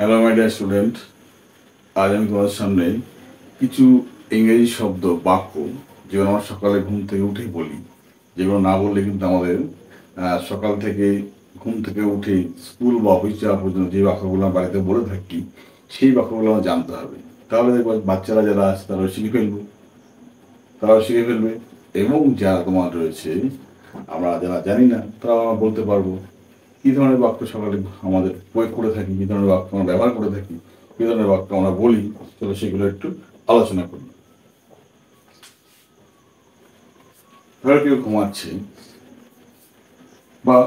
Hello my dear student, আজ আমি তোমাদের সামনে কিছু ইংরেজি শব্দ বাক্য যেগুলো আমরা সকালে ঘুম থেকে উঠেই বলি, যেগুলো না বললে কিন্তু আমাদের সকাল থেকে ঘুম থেকে উঠে স্কুল বা অফিস যাওয়া পর্যন্ত যে বাক্যগুলো আমরা বাড়িতে বলে থাকি সেই বাক্যগুলো আমার জানতে হবে। তাহলে দেখবো বাচ্চারা যারা আছে তারাও শিখে ফেলবে এবং যারা তোমার রয়েছে আমরা যারা জানি না তারাও আমরা বলতে পারবো কী ধরনের বাক্য সকালে আমাদের প্রয়োগ করে থাকি, কী ধরনের বাক্য আমরা ব্যবহার করে থাকি, কী ধরনের বাক্য আমরা বলি। চলো সেগুলো একটু আলোচনা করি। ধরো কেউ ঘুমাচ্ছে বা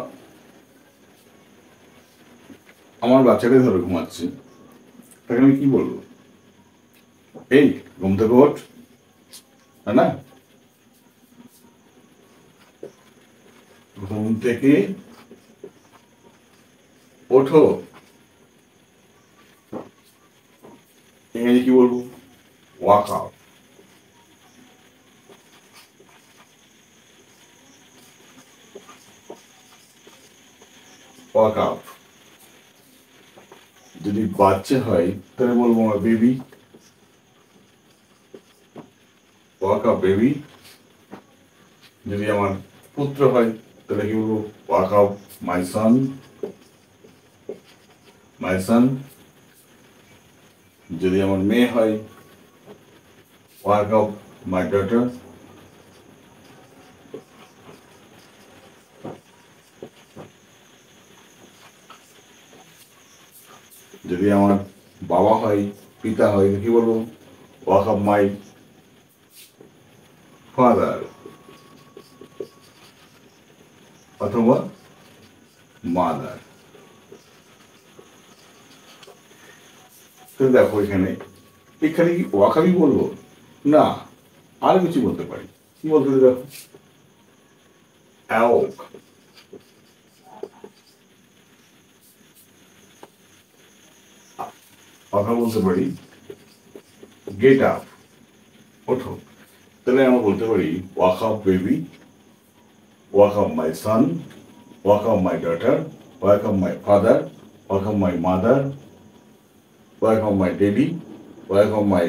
আমার বাচ্চাটাই ধরো ঘুমাচ্ছে, তাকে আমি কি বলবো? এই ঘুম থেকে ওঠ, তাই না? ঘুম থেকে ওঠো, ইংরেজি কি বলবো? Walk up. Walk up. যদি বাচ্চা হয় তাহলে বলবো আমার বেবি, ওয়াক আপ বেবি। যদি আমার পুত্র হয় তাহলে কি বলবো? ওয়াক আপ মাই সন, মাই সন। যদি আমার মেয়ে হয় ওয়াক আপ মাই ডটার। যদি আমার বাবা হয়, পিতা হয়, কি বলবো? ওয়াক আপ মাই ফাদার অথবা মাদার। তো দেখো এখানে এখানে কি ওয়াক আপই বলবো? না, আর কিছু বলতে পারি। কি বলতে পারি দেখো? অ্যাওক। কথা বলতে পারি গেট আপ, ওঠো। তাহলে আমরা বলতে পারি walk up baby, walk up my Son, walk up my daughter, walk up my father, wake up my mother, walk up my daddy, walk up মাই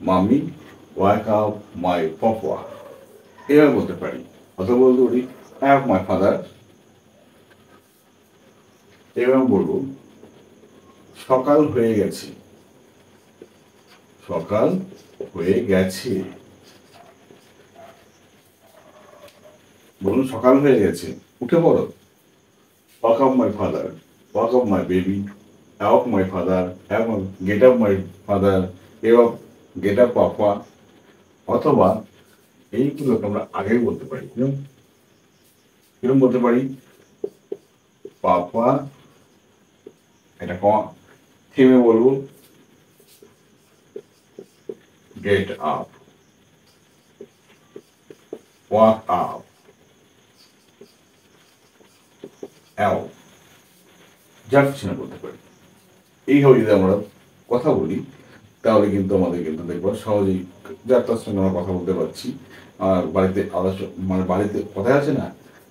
মামি, ওয়াক আপ মাই পাপা। এভাবে বলতে পারি। অথবা বলতে পারি আই হ্যাভ মাই ফাদার। এভাবে বলবো সকাল হয়ে গেছে, সকাল হয়ে গেছে। বলুন সকাল হয়ে গেছে, উঠে পড়ো। Wake up my father, wake up my baby, awake my father, get up my father, awake get up papa. অথবা এইগুলোকে আমরা আগেই বলতে পারি। কিরকম বলতে পারি? পাপা, এটা থেমে বলবো গেট আপ, ওয়াক আপ, অ্যাও, যা কিছু না বলতে পারি। এইভাবে যদি আমরা কথা বলি তাহলে কিন্তু আমাদের কিন্তু দেখবো সহজেই যার তার সঙ্গে আমরা কথা বলতে পারছি। আর বাড়িতে মানে বাড়িতে কথাই আছে না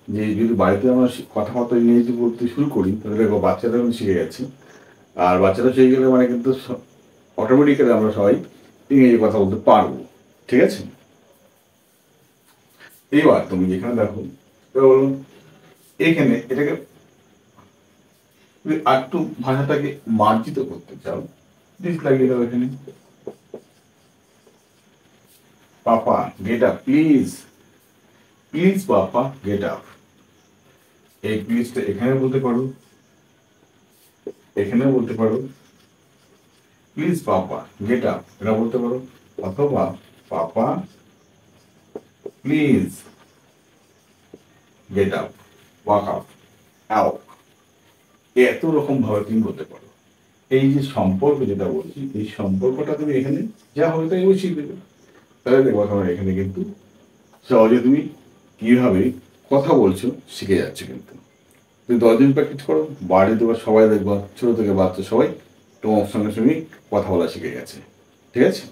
যে যদি বাড়িতে আমরা কথাবার্তা ইংরেজি বলতে শুরু করি তাহলে দেখবো বাচ্চারা কিন্তু শিখে গেছে। আর বাচ্চারা শিখে গেলে মানে কিন্তু অটোমেটিক্যালি আমরা সবাই ইংরেজি কথা বলতে পারবো। ঠিক আছে? এইবার তুমি যেখানে দেখো বলুন এখানে এটাকে তুমি একটু ভাষাটাকে মার্জিত করতে চাও, দিস লাগিয়ে দাও এখানে papa get up please, please papa get up. এই প্লিজটা এখানে বলতে পারো, এখানে বলতে পারো প্লিজ পাপা গেট আপ, এটা বলতে পারো। অথবা papa please get up, walk up, out. এত রকম ভাবে তুমি বলতে পারো। এই যে সম্পর্ক যেটা বলছি এই সম্পর্কটা তুমি এখানে যা হবে তাই শিখে দেবে। তাহলে দেখবো তোমার এখানে কিন্তু সহজে তুমি কিভাবে কথা বলছো শিখে যাচ্ছে। কিন্তু তুমি 10 দিন প্র্যাকটিস করো, বাড়িতে দেবো, সবাই দেখবা ছোট থেকে বাচ্চা সবাই তোমার সঙ্গে সঙ্গে কথা বলা শিখে গেছে। ঠিক আছে?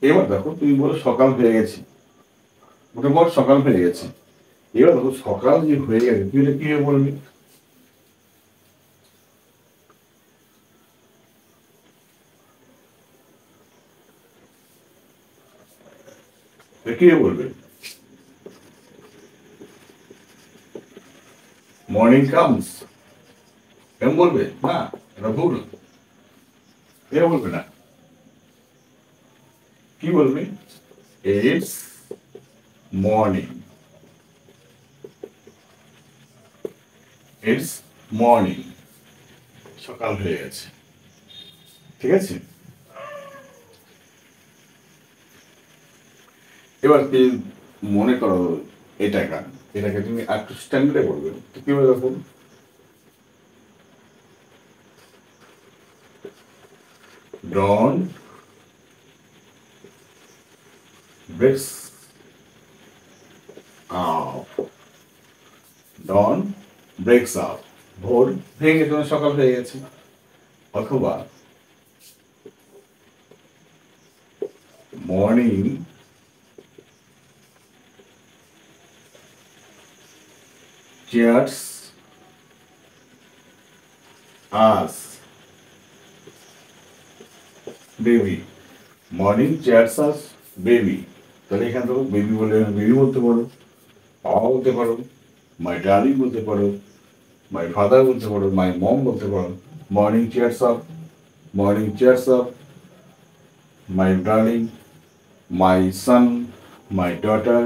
এবার দেখো তুমি বলো সকাল হয়ে গেছে, ওটা বল সকাল হয়ে গেছে। এবার দেখো সকাল যে হয়ে গেছে তুই এটা কিভাবে বলবি? কে বলবে? মর্নিং কামস, কেমন বলবে? না, এটা ভুল। কে বলবে না? কি বলবে? It's morning. ইটস মর্নিং, সকাল হয়ে গেছে। ঠিক আছে, এবার কি মনে করো এটাকে তুমি একটু স্ট্যান্ডার্ডে বলবে, তো কিভাবে দেখো? ডন ব্রেক্স আপ, ডন ব্রেক্স আপ, ভোর ভেঙে তোমার সকাল হয়ে গেছে। অথবা মর্নিং চিয়ার্স আস বেবি, মর্নিং চেয়ার্স আস বেবি। তাহলে এখানে তো বেবি বলে বেবি বলতে পারো, বাবা বলতে পারো, মাই ডার্লিং বলতে পারো, মাই ফাদার বলতে পারো, মাই মম বলতে পারো। Morning cheers up, morning cheers up my darling, my son, my daughter,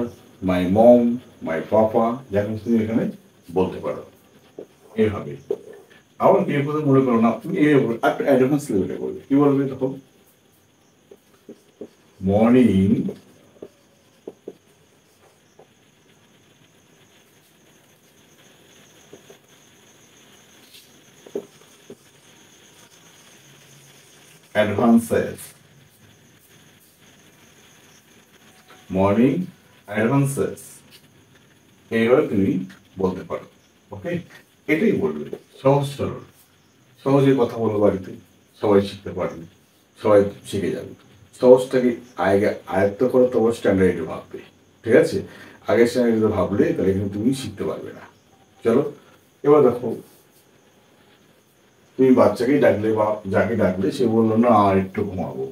my mom, my papa, যাকে তুমি এখানে বলতে পারো এইভাবে। আবার কেউ কথা মনে করো না, তুমি এইভাবে একটা অ্যাডভান্স লেভেলে বলবে। কি বলবে তখন? মর্নিং অ্যাডভান্সেস, মর্নিং অ্যাডভান্সেস, এইভাবে তুমি বলতে পারো। ওকে, এটাই বলবে, সহজ সরল। সহজে কথা বলো বাড়িতে, সবাই শিখতে পারবে, সবাই শিখে যাবে। সহজটাকে আগে আয়ত্ত করো, তোমার স্ট্যান্ডার্ডে ভাববে। ঠিক আছে, আগের স্ট্যান্ডার্ডে ভাবলে তাহলে কিন্তু তুমি শিখতে পারবে না। চলো, এবার দেখো, তুমি বাচ্চাকে ডাকলে বা যাকে ডাকলে সে বললো না আর একটু ঘুমাবো,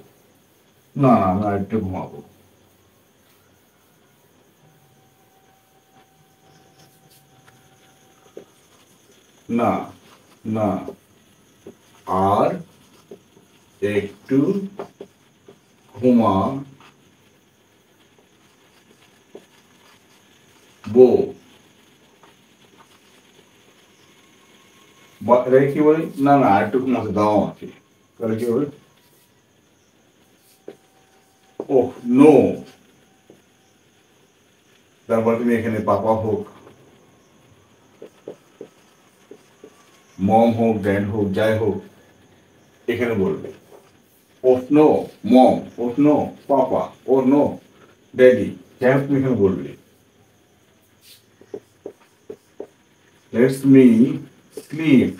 না না না আর একটু ঘুমাবো। না না আর একটু ঘুমাবো, এটাকে কি বলি? না না আর একটু ঘুমাতে দাও আমাকে। তাহলে কি বলে? Oh no. তারপর তুমি এখানে পাপা হোক, মম হোক, ড্যাড হোক, যাই হোক, এখানে বলবে oh no mom, oh no papa, oh no daddy, যাই হোক তুমি এখানে বলবে। Let's me sleep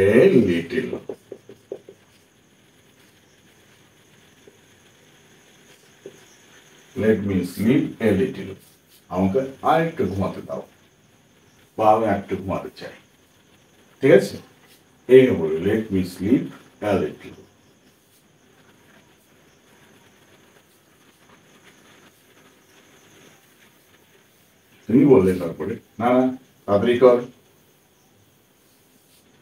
a little, let me sleep a little, আমাকে আর একটু ঘুমাতে দাও, বা আমি একটু ঘুমাতে চাই। ঠিক আছে, এই বলবে late me sleep a little. তুমি বললে তারপরে না না তাড়াতাড়ি কর,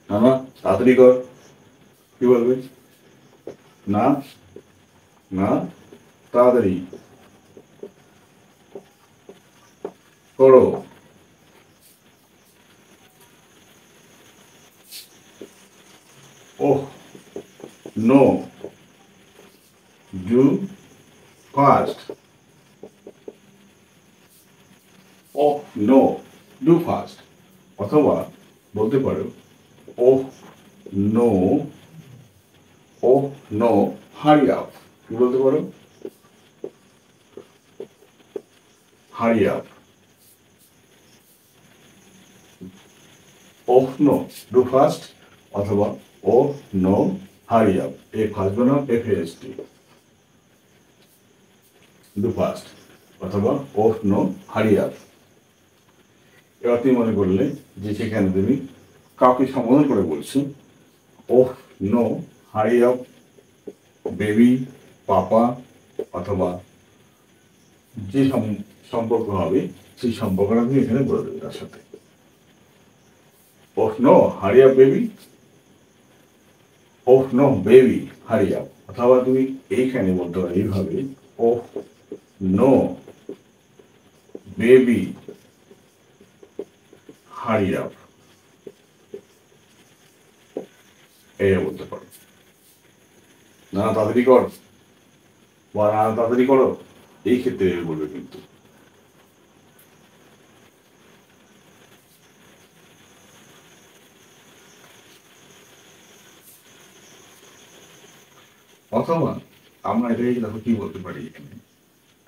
না না তাড়াতাড়ি কর। কি বলবে? না না তাড়াতাড়ি করো। Oh no do fast, oh no do fast. অথবা বলতে পারো oh no, oh no hurry up. কি বলতে পারো? Hurry up, oh no do fast, অথবা ওহ নো হারি আপ, এ ফার্স্ট বানাম FAST, ডু ফাস্ট অথবা ওহ নো হারি আপ। এবার তুমি মনে করলে যে সেখানে তুমি কাউকে সম্বোধন করে বলছো oh no hurry up baby, papa অথবা যে সম্পর্ক হবে সেই সম্পর্কটা তুমি এখানে বলে দেবে তার সাথে। Oh no hurry up baby, oh no baby hurry up. অথবা তুমি এইখানে বলতে পারো এইভাবে, oh no baby hurry up, এই বলতে পারো। না তাড়াতাড়ি কর বা না তাড়াতাড়ি করো, এই ক্ষেত্রে বলবে কিন্তু। অথবা আমরা এটাকে দেখো কি বলতে পারি এখানে,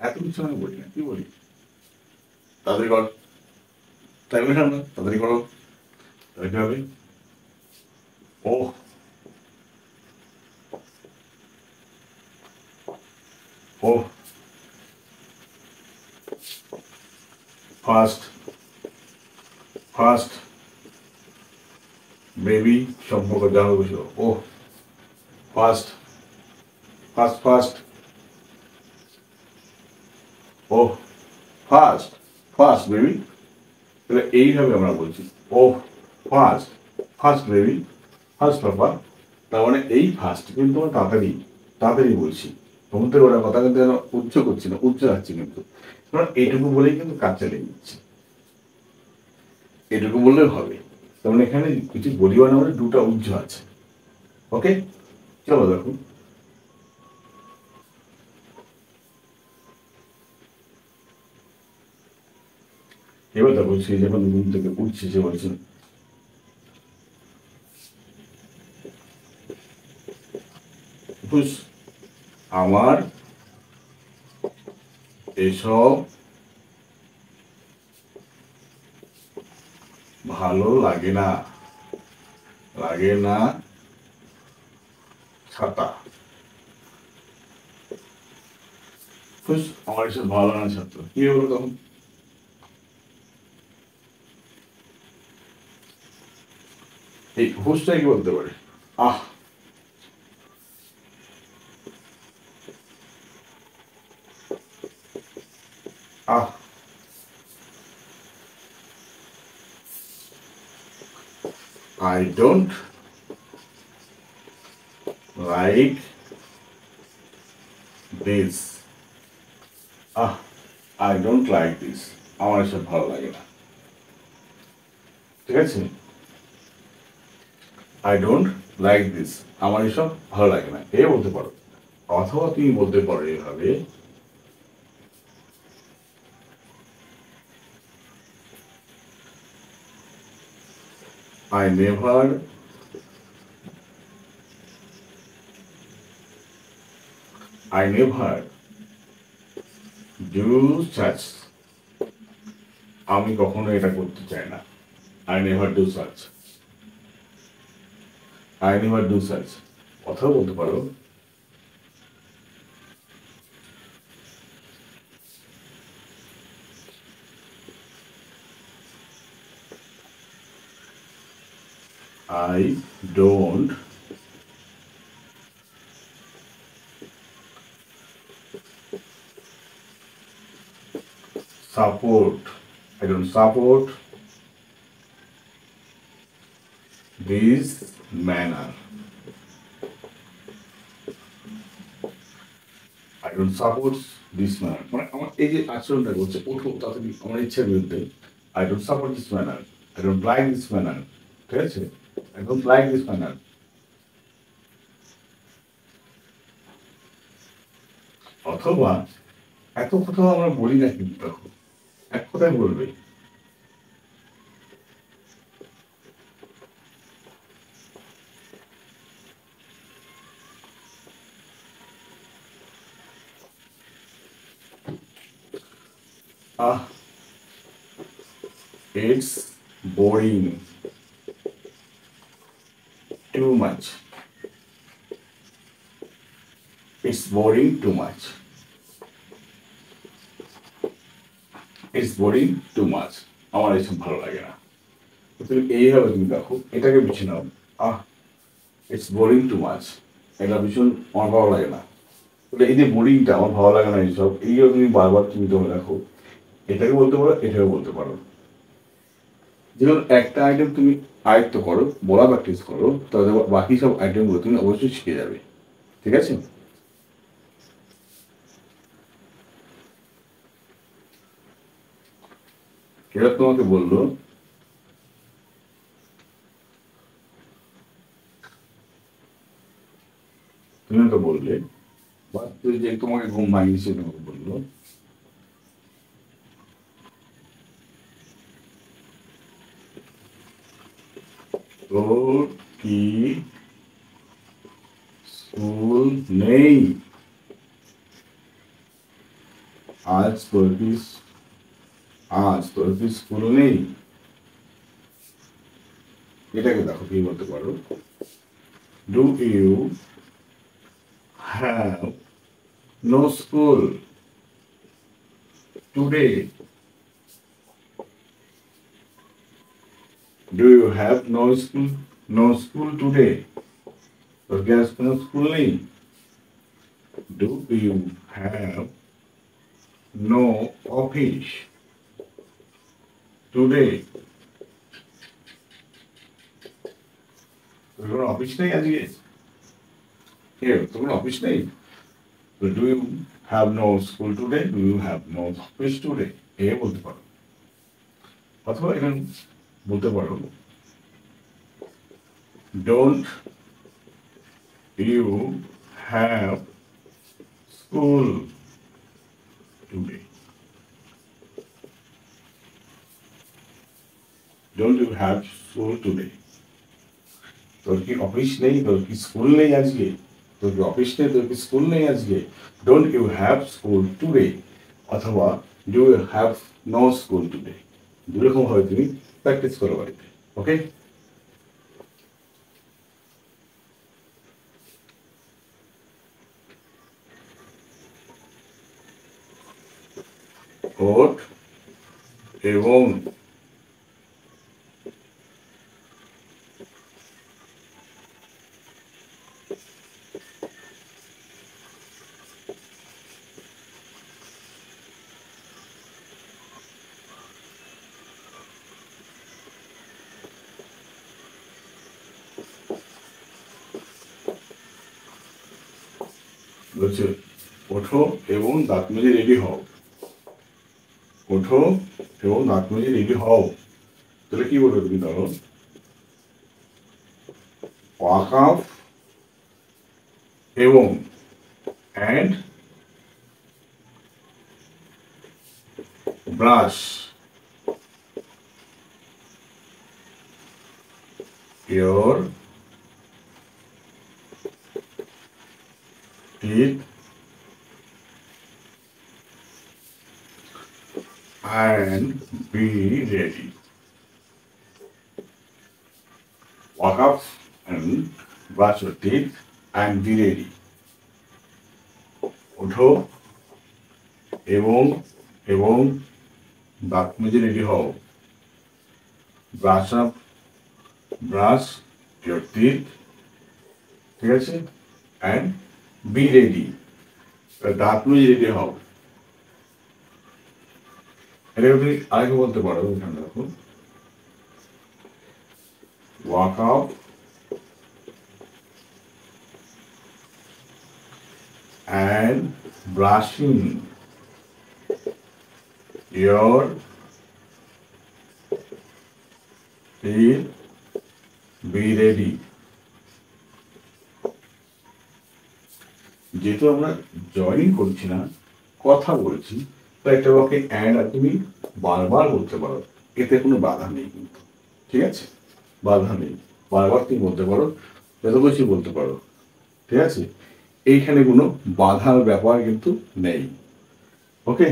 এত কিছু আমি বলি না, কি বলি, তাড়াতাড়ি কর, তাই বললাম না, তাড়াতাড়ি করো, তাই হবে। ওহ ওহ ফার্স্ট ফার্স্ট বেবি সম্পর্ক যা হবে, ওহ ফার্স্ট ফার্স্ট ফার্স্ট, ওহ ফার্স্ট ফার্স্ট বেবি। তাহলে এইভাবে আমরা বলছি, ওহ ফার্স্ট ফার্স্ট বেবি, ফার্স্ট বাবা। তার মানে এই ফার্স্ট কিন্তু আমরা তাড়াতাড়ি তাড়াতাড়ি বলছি, সমুদ্রের ওরা কথা কিন্তু উচ্চ করছি না, উচ্চ রাখছি কিন্তু। কারণ এইটুকু বলেই কিন্তু কাজ চালিয়ে নিচ্ছি, এটুকু বললেই হবে। তার মানে এখানে কিছু বলিবার না, মানে দুটা উজ্জ আছে। ওকে, চলো দেখো। এবার দেখো সে যখন ঘুম থেকে উঠছে, সে বলছে আমার এসব ভালো লাগে না, লাগে না ছাতা, আমার এসব ভালো লাগে না ছাত্র, কি হলো তখন? এই হুসটাই কি বলতে পারে, আহ আহ I don't like this, ah I don't like this, আমার এসব ভালো লাগে না। ঠিক আছে, I don't like this, আমার এসব ভালো লাগে না, এ বলতে পারো। অথবা তুমি বলতে পারো এভাবে, I never do such, আমি কখনো এটা করতে চাই না, I never do such, I never do such। অথবা বলতে পারো, I don't support, I don't support this manner, I don't support this manner। মানে আমার এই যে আচরণটা করছে, ওঠো তাড়াতাড়ি, আমার ইচ্ছার বিরুদ্ধে, I don't support this manner, I don't like this manner। ঠিক আছে, I don't like this manner। অথবা এত কথা আমরা বলি না কিন্তু, তখন এক কথায় বলবে, আহ it's boring too much, it's boring too much, it's boring too much, আমার এসব ভালো লাগে না। তুমি এইভাবে তুমি দেখো, এটাকে বেছে নাও, আহ ইটস বোরিং টু মাচ, এটা ভীষণ আমার ভালো লাগে না, এই যে বোরিংটা আমার ভালো লাগে না এইসব, এইগুলো তুমি বারবার তুমি ধরে রাখো, এটাকে বলতে পারো, এটাকে বলতে পারো। যেমন একটা আইটেম তুমি আয়ত্ত করো, বলা প্র্যাকটিস করো, তাহলে বাকি সব আইটেমগুলো তুমি অবশ্যই শিখে যাবে। ঠিক আছে? এরা তোমাকে বললো তুমি তো বললে, বা তুই যে তোমাকে ঘুম ভাঙিয়েছে তোমাকে বললো তোর কি স্কুল নেই? আজ তোর কি স্কুল নেই? এটাকে দেখো কি বলতে পারো, do you have no school today? Do you have no school today? তোর কি আজ কোনো স্কুল নেই? Do you have no office today? তোর কোনো অফিস নেই আজকে? তোর কোনো অফিস নেই? Do you have no school today? Do you have no office today? এ বলতে পারো। অথবা এখানে বলতে পারো, don't you have school today? Don't you have school today? তোর কি অফিস নেই? তোর কি স্কুল নেই আজকে? তোর কি অফিস নেই? তোর কি স্কুল নেই আজকে? Don't you have school today? অথবা do you have no school today? দুরকম ভাবে তুমি প্র্যাকটিস করো বাড়িতে। ওকে? ওঠ এবং বলছে ওঠো এবং দাঁত মেজে রেডি হও। ওঠো এবং দাঁত মেজে রেডি হও। তাহলে কি বলবে তুমি? ধরো, ওয়াক আপ এবং and brush your teeth and be ready. Walk up and brush your teeth and be ready. ওঠো এবং এবং দাঁত মেজে রেডি হও। Brush up, brush your teeth, ঠিক আছে, অ্যান্ড বি রেডি। দাঁত মেজে রেডি হও। এটা তুমি আরেকটু বলতে পারো, এখানে দেখো, walk up and brushing your teeth, be ready. যেহেতু আমরা জয়েনিং করছি না, কথা বলছি, তো একটা বাক্যে অ্যান্ড আর তুমি বারবার বলতে পারো, এতে কোনো বাধা নেই কিন্তু। ঠিক আছে? বাধা নেই, বারবার তুমি বলতে পারো, যত বেশি বলতে পারো। ঠিক আছে? এইখানে কোনো বাধার ব্যাপার কিন্তু নেই। ওকে?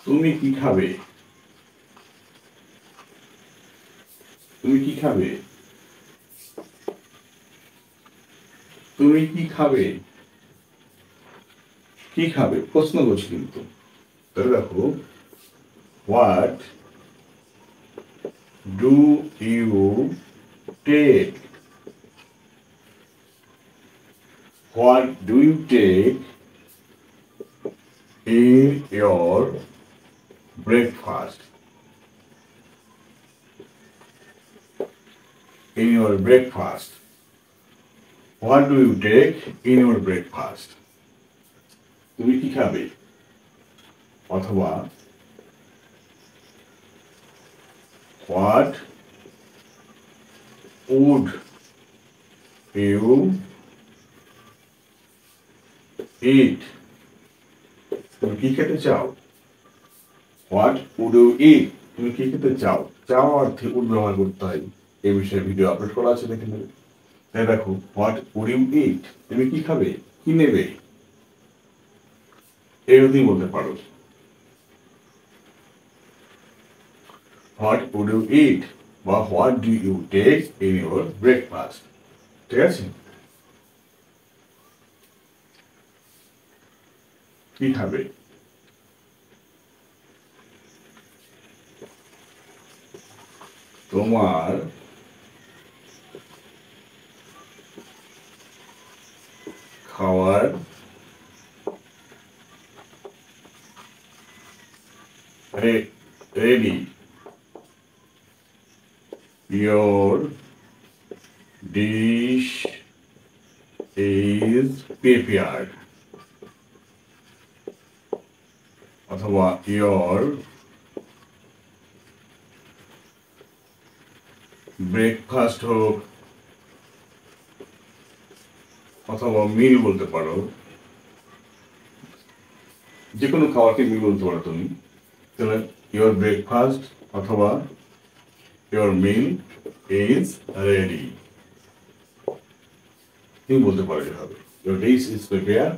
তুমি কি খাবে? তুমি কি খাবে? তুমি কি খাবে? কি খাবে প্রশ্ন করছি কিন্তু। তাহলে দেখো, what do you take? What do you take in your breakfast? In your breakfast. What do you take in your breakfast? তুমি কি খাবে? অথবা what would you eat? তুমি কি খেতে চাও? What would you eat? তুমি কি খেতে চাও? চাও অর্থে would ব্যবহার করতে হয়। এই বিষয়ে ভিডিও আপলোড করা আছে, দেখে নেবে। তাই দেখো, what would you eat? তুমি কি খাবে? কি নেবে? এরকমই বলতে পারো। What would you eat? বা what do you take in your breakfast? ঠিক আছে? কি খাবে? তোমার খাওয়ার ready. Your dish is prepared. অথবা your ব্রেকফাস্ট হোক, অথবা মিল বলতে পারো। যে কোনো খাবারকে মিল বলতে পারো তুমি। তাহলে your breakfast অথবা your meal is ready। তুমি বলতে পারো এভাবে, your dish is prepared,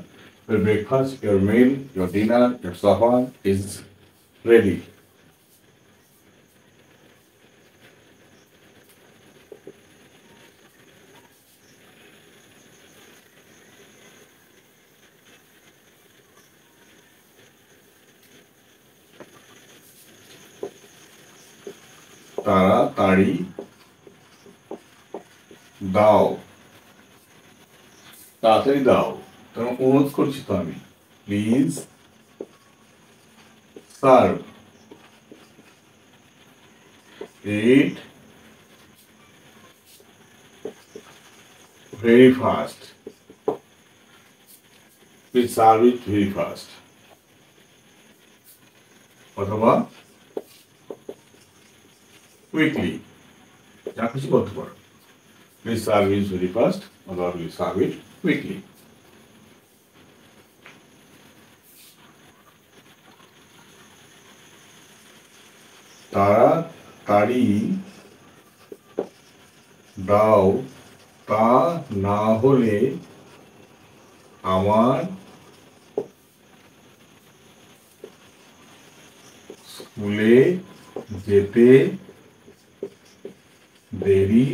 your breakfast, your meal, your dinner, your supper is ready। তাড়াতাড়ি দাও। তাড়াতাড়ি দাও, কারণ অনুরোধ করছি তো আমি। Please serve it very fast. Please serve it very fast. অথবা কুইকলি, যা কিছু বলতে পারো। Please serve it very fast অথবা প্লিজ সার্ভ ইট কুইকলি। তাড়াতাড়ি দাও, তা না হলে আমার স্কুলে যেতে দেরি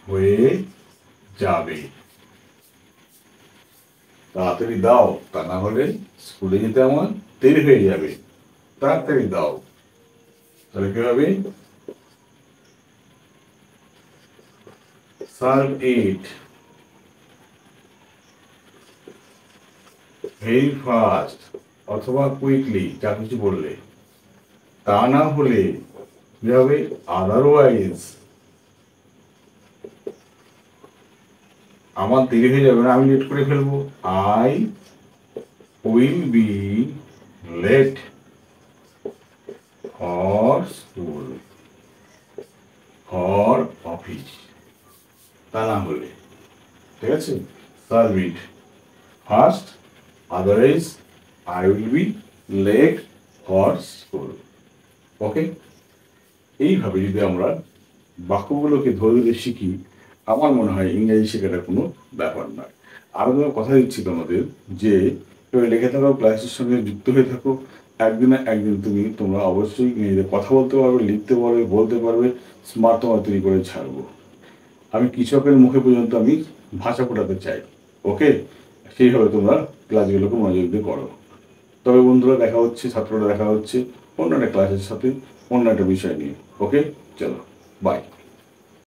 হয়ে যাবে। তাড়াতাড়ি দাও, তা না হলে স্কুলে যেতে আমার দেরি হয়ে যাবে। তাড়াতাড়ি দাও, তাহলে কি হবে? সার্ভ ইট ভেরি ফাস্ট অথবা কুইকলি, যা কিছু বললে। তা না হলে কি হবে? আদারওয়াইজ, আমার দেরি হয়ে যাবে না, আমি লেট করে ফেলবো। I will be late for school for office. তা না হলে, ঠিক আছে? Serve it first, otherwise I will be late for school. Okay, এইভাবে যদি আমরা বাক্যগুলোকে ধরে ধরে শিখি, আমার মনে হয় ইংরেজি শেখাটা কোনো ব্যাপার নয়। আরও কথা দিচ্ছি তোমাদের যে লেগে থাকো, ক্লাসের সঙ্গে যুক্ত হয়ে থাকো একদিন না একদিন তোমরা অবশ্যই নিজেদের কথা বলতে পারবে, লিখতে পারবে, বলতে পারবে, স্মার্ট তোমার তৈরি করে ছাড়বো। আমি কৃষকের মুখে পর্যন্ত আমি ভাষা ফোটাতে চাই। ওকে, সেইভাবে তোমরা ক্লাসগুলোকে মনোযোগ দিয়ে করো। তবে বন্ধুরা দেখা হচ্ছে, ছাত্ররা দেখা হচ্ছে অন্য একটা ক্লাসের সাথে, অন্য একটা বিষয় নিয়ে। ওকে, চলো, বাই।